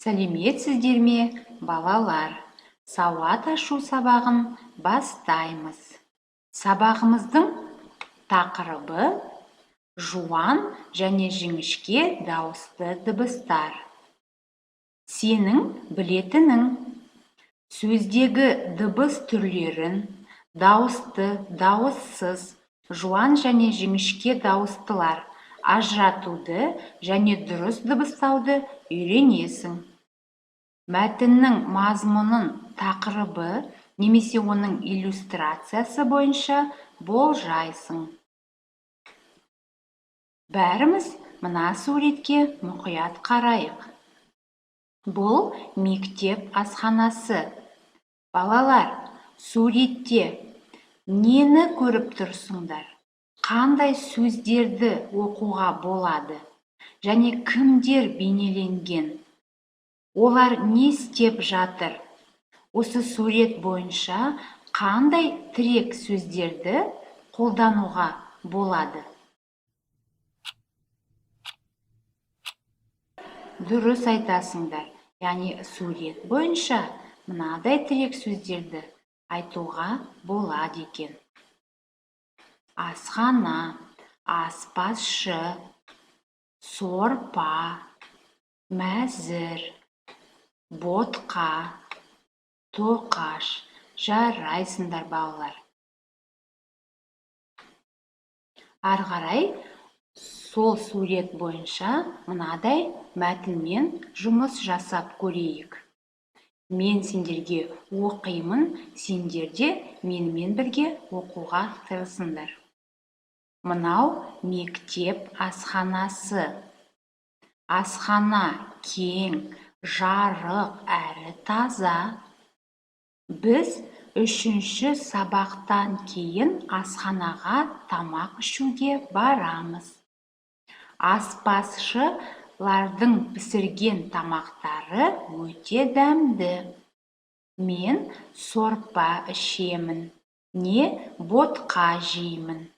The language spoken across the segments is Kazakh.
Сәлеметсіздер ме, балалар? Сауат ашу сабағын бастаймыз. Сабағымыздың тақырыбы жуан және жіңішке дауысты дыбыстар. Сенің білетінің сөздегі дыбыс түрлерін, дауысты, дауыссыз, жуан және жіңішке дауыстылар ажыратуды және дұрыс дыбыстауды үйренесің. Мәтіннің мазмұнын тақырыбы немесе оның иллюстрациясы бойынша болжайсың. Бәріміз мына суретке мұқият қарайық. Бұл мектеп асханасы. Балалар, суретте нені көріп тұрсыңдар? Қандай сөздерді оқуға болады? Және кімдер бейнеленген? Олар не істеп жатыр? Осы сурет бойынша қандай тірек сөздерді қолдануға болады? Дұрыс айтасыңдар. Яғни сурет бойынша мынадай тірек сөздерді айтуға болады екен. Асхана, аспазшы, сорпа, мәзір, ботқа, тоқаш. Жарайсыңдар, балалар. Ары қарай сол сурет бойынша мынадай мәтінмен жұмыс жасап көрейік. Мен сендерге оқимын, сендер де менімен бірге оқуға тырысыңдар. Мынау мектеп асханасы. Асхана кең, жарық әрі таза. Біз 3-ші сабақтан кейін асханаға тамақ ішуге барамыз. Аспазшылардың пісірген тамақтары өте дәмді. Мен сорпа ішемін, не ботқа жеймін.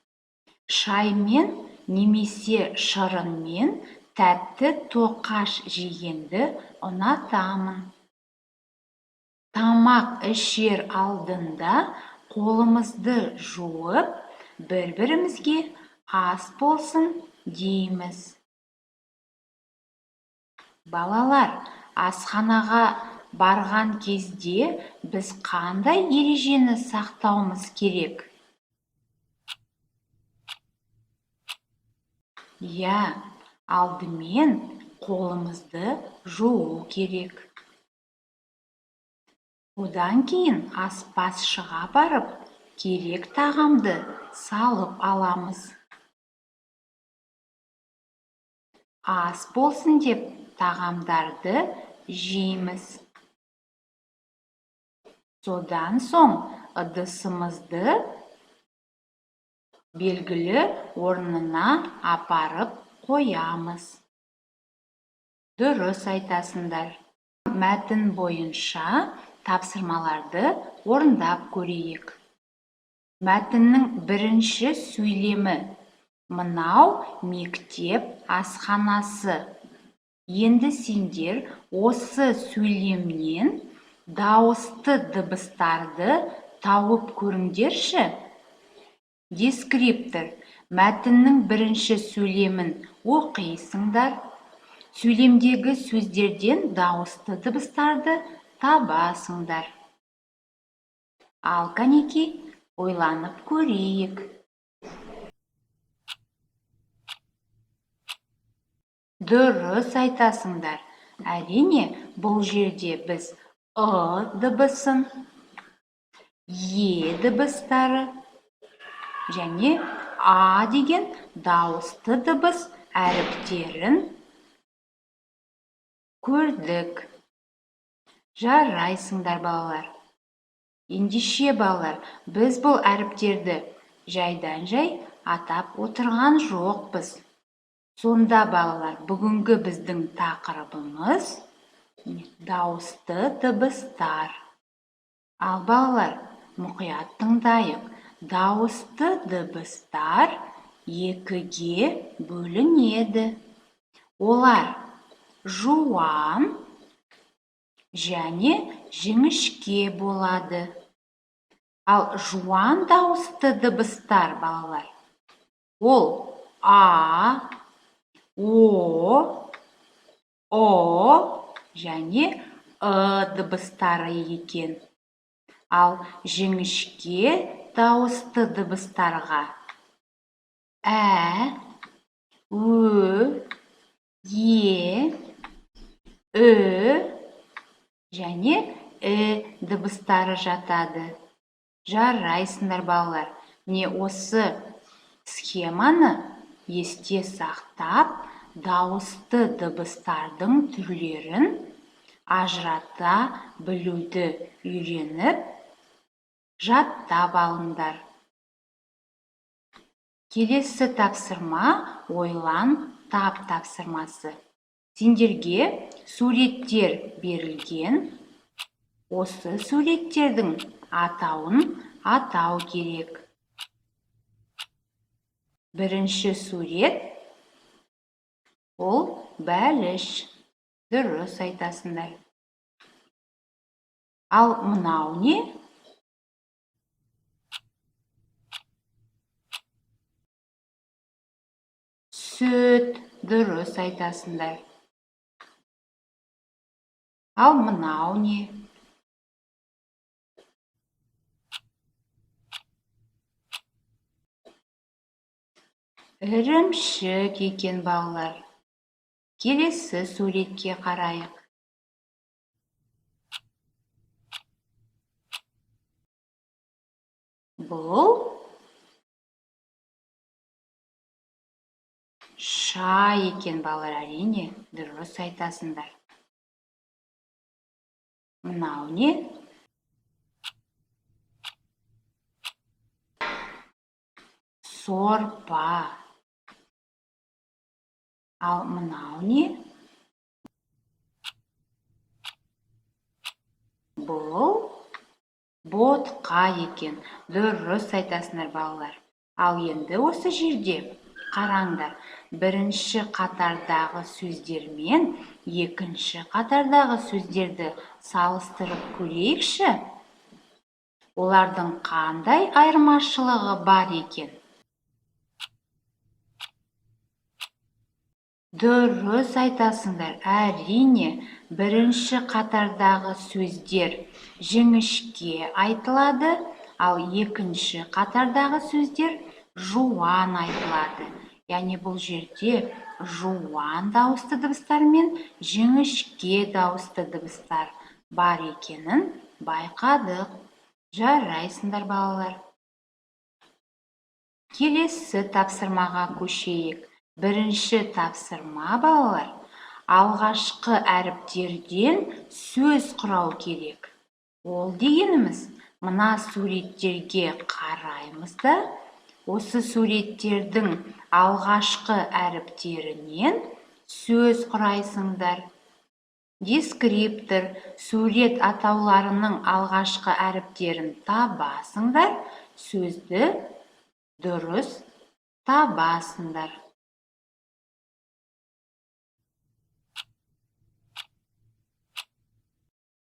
Шаймен немесе шырынмен тәтті тоқаш жегенді ұнатамын. Тамақ ішер алдында қолымызды жуып, бір-бірімізге ас болсын дейміз. Балалар, асханаға барған кезде біз қандай ережені сақтауымыз керек? Алдымен қолымызды жуу керек. Одан кейін аспазшыға барып, керек тағамды салып аламыз. Ас болсын деп тағамдарды жейміз. Содан соң ыдысымызды белгілі орнына апарып қоямыз. Дұрыс айтасыңдар. Мәтін бойынша тапсырмаларды орындап көрейік. Мәтіннің бірінші сөйлемі. Мынау мектеп асханасы. Енді сендер осы сөйлемнен дауысты дыбыстарды тауып көріңдерші. Дескриптор. Мәтіннің бірінші сөйлемін оқисыңдар. Сөйлемдегі сөздерден дауысты дыбыстарды табасыңдар. Ал кәнеки, ойланып көрейік. Дұрыс айтасыңдар. Әрине, бұл жерде біз дыбысын, дыбыстары және деген дауысты дыбыс әріптерін көрдік. Жарайсыңдар, балалар. Ендеше, балалар, біз бұл әріптерді жайдан-жай атап отырған жоқпыз. Сонда, балалар, бүгінгі біздің тақырыбымыз дауысты дыбыстар. Ал, балалар, мұқият тыңдайық. Дауысты дыбыстар 2-ге бөлінеді. Олар жуан, және жіңішке болады. Ал жуан дауысты дыбыстар, балалар, ол А, О және дыбыстары екен. Ал жіңішке дауысты дыбыстарға Ө, Е, және дыбыстары жатады. Жарайсыңдар, балалар. Міне осы схеманы есте сақтап, дауысты дыбыстардың түрлерін ажырата білуді үйреніп, жаттап алыңдар. Келесі тапсырма ойлан тап тапсырмасы. Сендерге суреттер берілген. Осы суреттердің атауын атау керек. Бірінші сурет ол бәліш. Дұрыс айтасыңдар. Ал мынау не? Сүт. Дұрыс айтасыңдар. Ал мынау не? Ірімшік екен, балалар. Келесі суретке қарайық. Бұл шай екен, балалар, әрине. Дұрыс айтасыңдар. Мынау не? Сорпа. Ал мынау не? Бұл ботқа екен. Дұрыс айтасыңдар, балалар. Ал енді осы жерде қараңдар. Бірінші қатардағы сөздер мен екінші қатардағы сөздерді салыстырып көрейікші. Олардың қандай айырмашылығы бар екен? Дұрыс айтасыңдар, әрине, бірінші қатардағы сөздер жіңішке айтылады, ал екінші қатардағы сөздер жуан айтылады. Яғни бұл жерде жуан дауысты дыбыстар мен жіңішке дауысты дыбыстар бар екенін байқадық. Жарайсыңдар, балалар. Келесі тапсырмаға көшейік. Бірінші тапсырма, балалар, алғашқы әріптерден сөз құрау керек. Ол дегеніміз, мына суреттерге қараймыз да, осы суреттердің алғашқы әріптерінен сөз құрайсыңдар. Дескриптор, сурет атауларының алғашқы әріптерін табасыңдар, сөзді дұрыс табасыңдар.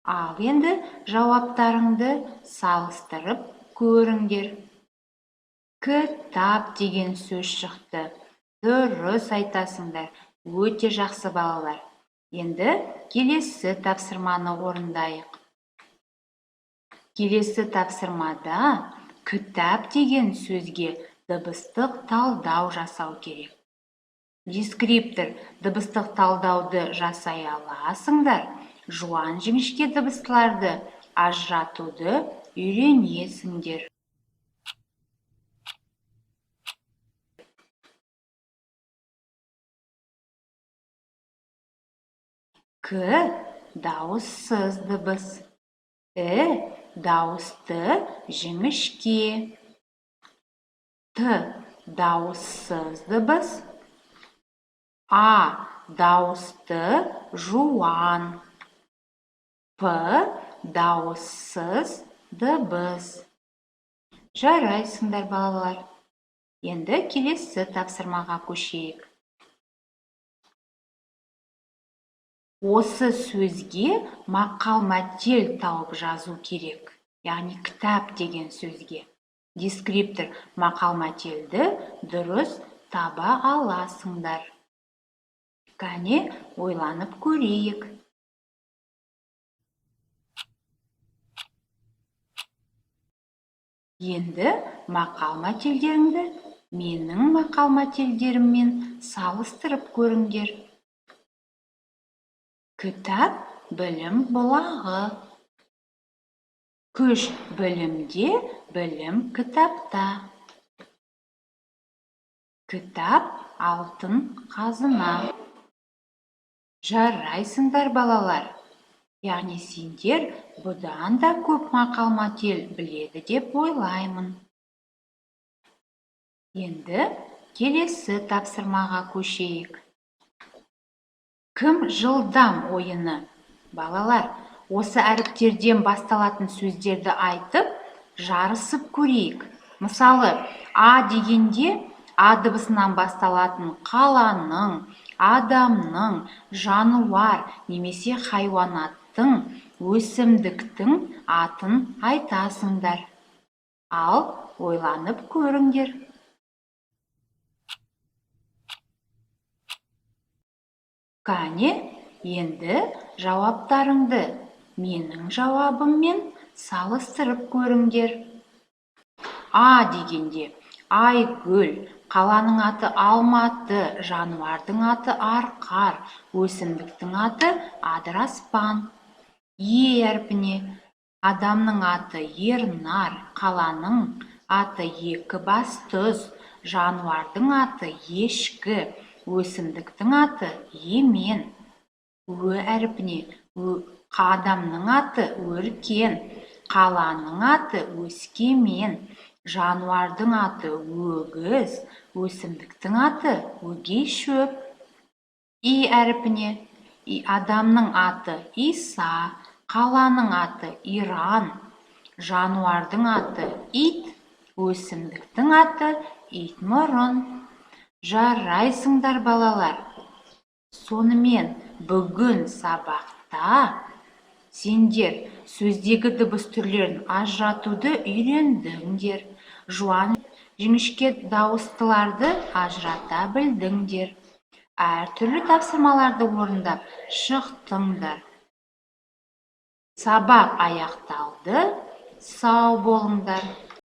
Ал енді жауаптарыңды салыстырып көріңдер. Кітап деген сөз шықты. Дұрыс айтасыңдар. Өте жақсы, балалар. Енді келесі тапсырманы орындайық. Келесі тапсырмада кітап деген сөзге дыбыстық талдау жасау керек. Дескриптор, дыбыстық талдауды жасай аласыңдар. Жуан жіңішке дыбыстыларды ажыратуды үйренесіңдер. К дауыссыз дыбыс. Дауысты жіңішке. Т дауыссыз дыбыс. А дауысты жуан. П дауыссыз дыбыс. Жарайсыңдар, балалар. Енді келесі тапсырмаға көшейік. Осы сөзге мақал-мәтел тауып жазу керек. Яғни кітап деген сөзге. Дескриптор мақал-мәтелді дұрыс таба аласыңдар. Кәне, ойланып көрейік. Енді мақал-мәтелдеріңді менің мақал-мәтелдеріммен салыстырып көріңдер. Кітап білім бұлағы. Күш білімде, білім кітапта. Кітап алтын қазына. Жарайсыңдар балалар. Яғни сендер бұдан да көп мақал-мәтел біледі деп ойлаймын. Енді келесі тапсырмаға көшейік. Кім жылдам ойыны? Балалар, осы әріптерден басталатын сөздерді айтып, жарысып көрейік. Мысалы, А дегенде А дыбысынан басталатын қаланың, адамның, жануар немесе хайуанаттың, өсімдіктің атын айтасыңдар. Ал ойланып көріңдер. Кәне, енді жауаптарыңды менің жауабыммен салыстырып көріңдер. А дегенде Айгүл, қаланың аты Алматы, жануардың аты Арқар, өсімдіктің аты Адыраспан. Е әрпіне адамның аты Ернар, қаланың аты Екібастұз, жануардың аты Ешкі, өсімдіктің аты Емен. Ө әрпіне адамның аты Өркен, қаланың аты Өскемен, жануардың аты Өгіз, өсімдіктің аты Өгейшөп. И әрпіне адамның аты Иса, қаланың аты Иран, жануардың аты Ит, өсімдіктің аты Итмұрын. Жарайсыңдар балалар. Сонымен бүгін сабақта сендер сөздегі дыбыс түрлерін ажыратуды үйрендіңдер. Жуан жіңішке дауыстыларды ажырата білдіңдер. Әртүрлі тапсырмаларды орындап шықтыңдар. Сабақ аяқталды. Сау болыңдар.